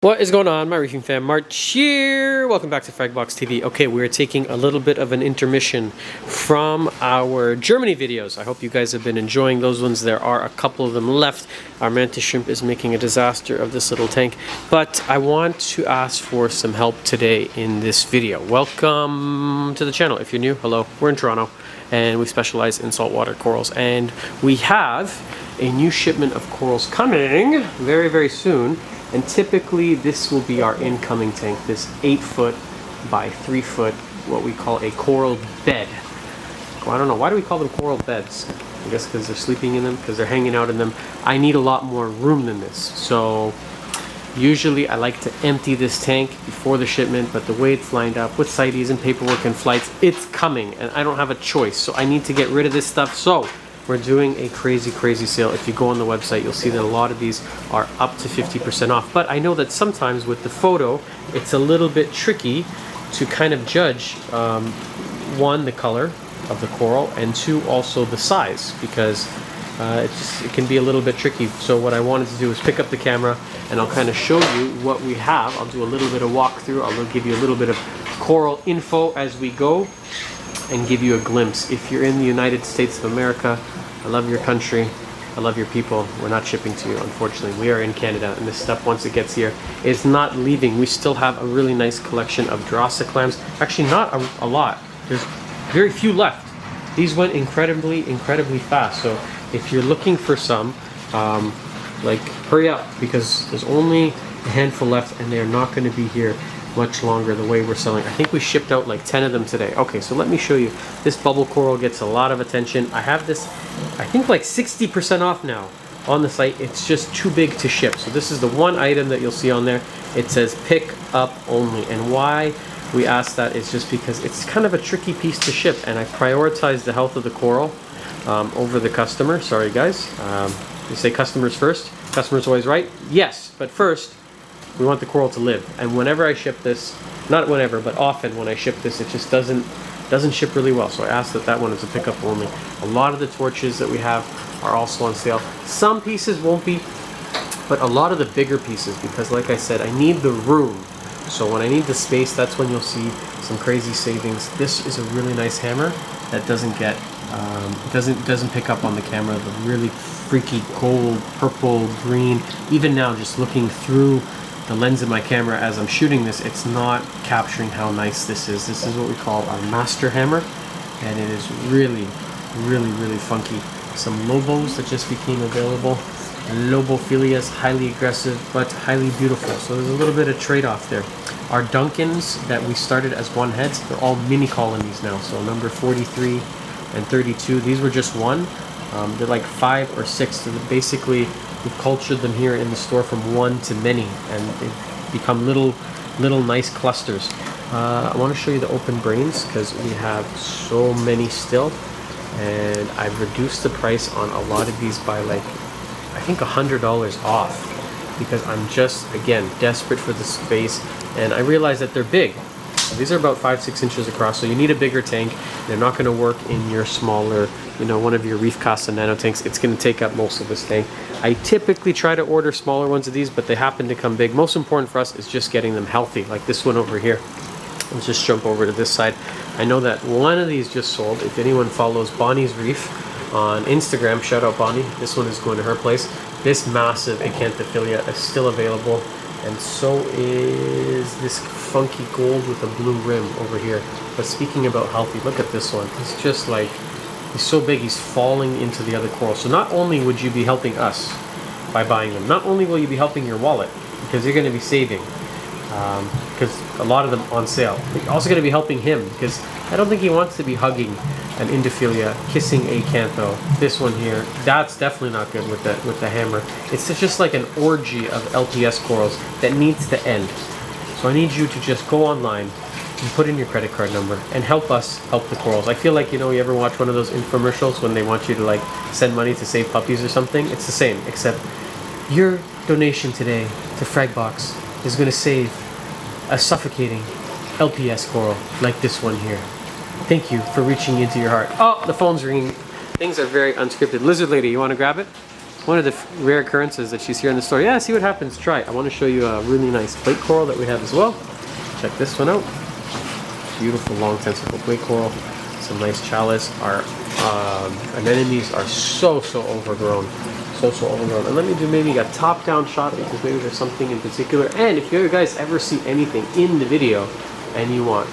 What is going on, my reefing fam? March here. Welcome back to Fragbox TV. Okay, we're taking a little bit of an intermission from our Germany videos. I hope you guys have been enjoying those ones. There are a couple of them left. Our mantis shrimp is making a disaster of this little tank, but I want to ask for some help today in this video. Welcome to the channel. If you're new, hello. We're in Toronto and we specialize in saltwater corals, and we have a new shipment of corals coming very, very soon. And typically this will be our incoming tank, this 8-foot by 3-foot, what we call a coral bed. Well, I don't know, why do we call them coral beds? I guess because they're sleeping in them, because they're hanging out in them. I need a lot more room than this. So usually I like to empty this tank before the shipment, but the way it's lined up with CITES and paperwork and flights, it's coming and I don't have a choice. So I need to get rid of this stuff. So we're doing a crazy sale. If you go on the website, you'll see that a lot of these are up to 50% off. But I know that sometimes with the photo, it's a little bit tricky to kind of judge, one, the color of the coral, and two, also the size, because it can be a little bit tricky. So what I wanted to do is pick up the camera and I'll kind of show you what we have. I'll do a little bit of walkthrough. I'll give you a little bit of coral info as we go and give you a glimpse. If you're in the United States of America, I love your country, I love your people. We're not shipping to you, unfortunately. We are in Canada, and this stuff, once it gets here, is not leaving. We still have a really nice collection of Jurassic clams. Actually, not a lot. There's very few left. These went incredibly fast. So if you're looking for some, like, hurry up, because there's only a handful left, and they're not going to be here much longer the way we're selling. I think we shipped out like 10 of them today. Okay, so let me show you. This bubble coral gets a lot of attention. I have this, I think, like 60% off now on the site. It's just too big to ship. So this is the one item that you'll see on there. It says pick up only. And why we ask that is just because it's kind of a tricky piece to ship, and I prioritize the health of the coral over the customer. Sorry guys. You say customers first. Customers always right. Yes, but first we want the coral to live. And whenever I ship this, not whenever, but often when I ship this, it just doesn't ship really well. So I asked that one is a pickup only. A lot of the torches that we have are also on sale. Some pieces won't be, but a lot of the bigger pieces, because like I said, I need the room. So when I need the space, that's when you'll see some crazy savings. This is a really nice hammer that doesn't get, doesn't pick up on the camera the really freaky gold, purple, green. Even now, just looking through the lens of my camera as I'm shooting this, it's not capturing how nice this is. This is what we call our master hammer, and it is really funky. Some Lobos that just became available. Lobophilias, highly aggressive but highly beautiful. So there's a little bit of trade-off there. Our Duncans that we started as one heads, they're all mini colonies now. So number 43 and 32, these were just one. They're like 5 or 6. So basically, we've cultured them here in the store from one to many, and they've become little nice clusters. I want to show you the open brains because we have so many still, and I've reduced the price on a lot of these by like, I think $100 off, because I'm just, again, desperate for the space, and I realize that they're big. These are about 5-6 inches across, so you need a bigger tank. They're not going to work in your smaller, one of your Reef Casa nano tanks. It's going to take up most of this tank. I typically try to order smaller ones of these, but they happen to come big. Most important for us is just getting them healthy, like this one over here. Let's just jump over to this side. I know that one of these just sold. If anyone follows Bonnie's Reef on Instagram, shout out Bonnie. This one is going to her place. This massive Acanthophilia is still available, and so is this funky gold with a blue rim over here. But speaking about healthy, look at this one. It's just like, he's so big, he's falling into the other coral. So not only would you be helping us by buying them, not only will you be helping your wallet, because you're going to be saving, because a lot of them on sale, but you're also going to be helping him, because I don't think he wants to be hugging an Endophilia, kissing a Acantho. This one here, that's definitely not good with the hammer. It's just like an orgy of LPS corals that needs to end. So I need you to just go online and put in your credit card number and help us help the corals. I feel like, you ever watch one of those infomercials when they want you to like send money to save puppies or something? It's the same, except your donation today to Fragbox is going to save a suffocating LPS coral like this one here. Thank you for reaching into your heart. Oh, the phone's ringing. Things are very unscripted. Lizard lady, you want to grab it? one of the rare occurrences that she's here in the store. Yeah, see what happens. Try it. I want to show you a really nice plate coral that we have as well. Check this one out. Beautiful long tentacle plate coral. Some nice chalice. Our anemones are so overgrown. So overgrown. And let me do maybe a top-down shot because maybe there's something in particular. And if you guys ever see anything in the video and you want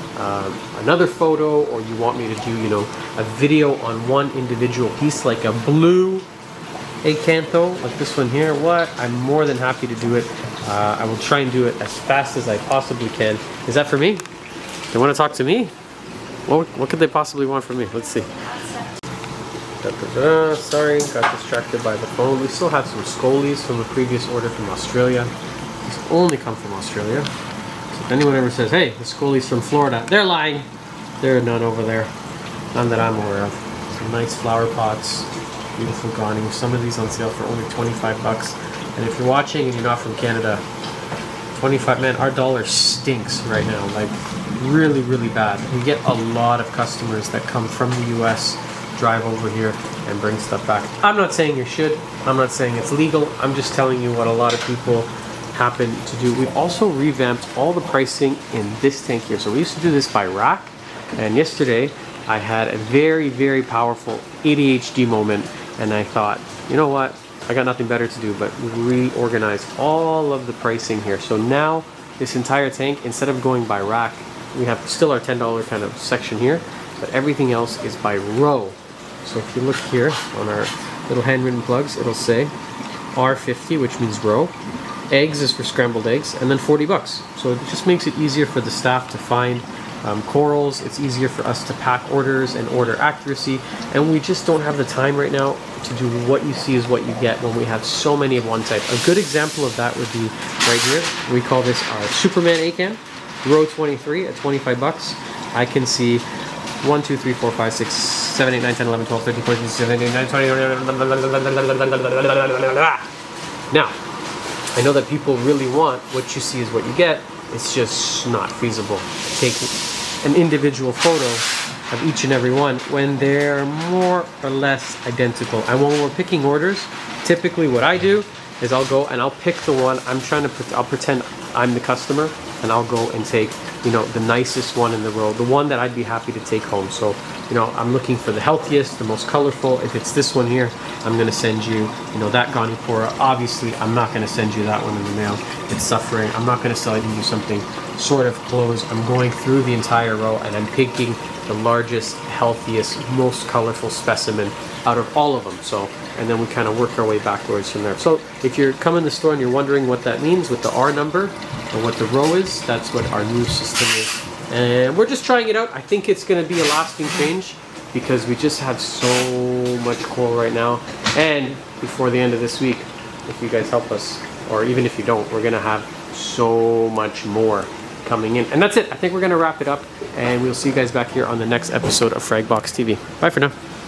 another photo, or you want me to do, you know, a video on one individual piece, like a blue acanto, like this one here, I'm more than happy to do it. I will try and do it as fast as I possibly can. Is that for me? They want to talk to me? What could they possibly want from me? Let's see. Sorry, got distracted by the phone. We still have some scolies from a previous order from Australia. These only come from Australia. So if anyone ever says, hey, the scolies from Florida, they're lying. There are none over there. None that I'm aware of. Some nice flower pots. Beautiful gawning. Some of these on sale for only 25 bucks. And if you're watching and you're not from Canada, 25, man, our dollar stinks right now. Like, really bad. We get a lot of customers that come from the US, drive over here and bring stuff back. I'm not saying you should. I'm not saying it's legal. I'm just telling you what a lot of people happen to do. We've also revamped all the pricing in this tank here. So we used to do this by rack, and yesterday I had a very powerful ADHD moment, and I thought, you know what, I got nothing better to do but reorganize all of the pricing here. So now this entire tank, instead of going by rack, we have still our $10 kind of section here, but everything else is by row. So if you look here on our little handwritten plugs, it'll say R50, which means row. Eggs is for scrambled eggs, and then 40 bucks. So it just makes it easier for the staff to find corals. It's easier for us to pack orders and order accuracy, and we just don't have the time right now to do what you see is what you get when we have so many of one type. A good example of that would be right here. We call this our Superman acan, row 23 at 25 bucks. I can see 1, 2, 3, 4, 5, 6, 7, 8, 9, 10, 11, 12, 13, 14, 15, 16, 17, 18, 19, 20. Now, I know that people really want what you see is what you get. It's just not feasible. Take an individual photo of each and every one when they're more or less identical. And when we're picking orders, typically what I do is I'll go and I'll pick the one I'll pretend I'm the customer, and I'll go and take, you know, the nicest one in the row, the one that I'd be happy to take home. So, you know, I'm looking for the healthiest, the most colorful. If it's this one here, I'm going to send you, you know, that Gaunipora. Obviously, I'm not going to send you that one in the mail. It's suffering. I'm not going to sell you something sort of close. I'm going through the entire row and I'm picking the largest, healthiest, most colorful specimen out of all of them. So, and then we kind of work our way backwards from there. So if you're coming to the store and you're wondering what that means with the R number or what the row is, that's what our new system is. And we're just trying it out. I think it's going to be a lasting change because we just have so much coral right now. And before the end of this week, if you guys help us, or even if you don't, we're going to have so much more coming in. And that's it. I think we're going to wrap it up, and we'll see you guys back here on the next episode of Fragbox TV. Bye for now.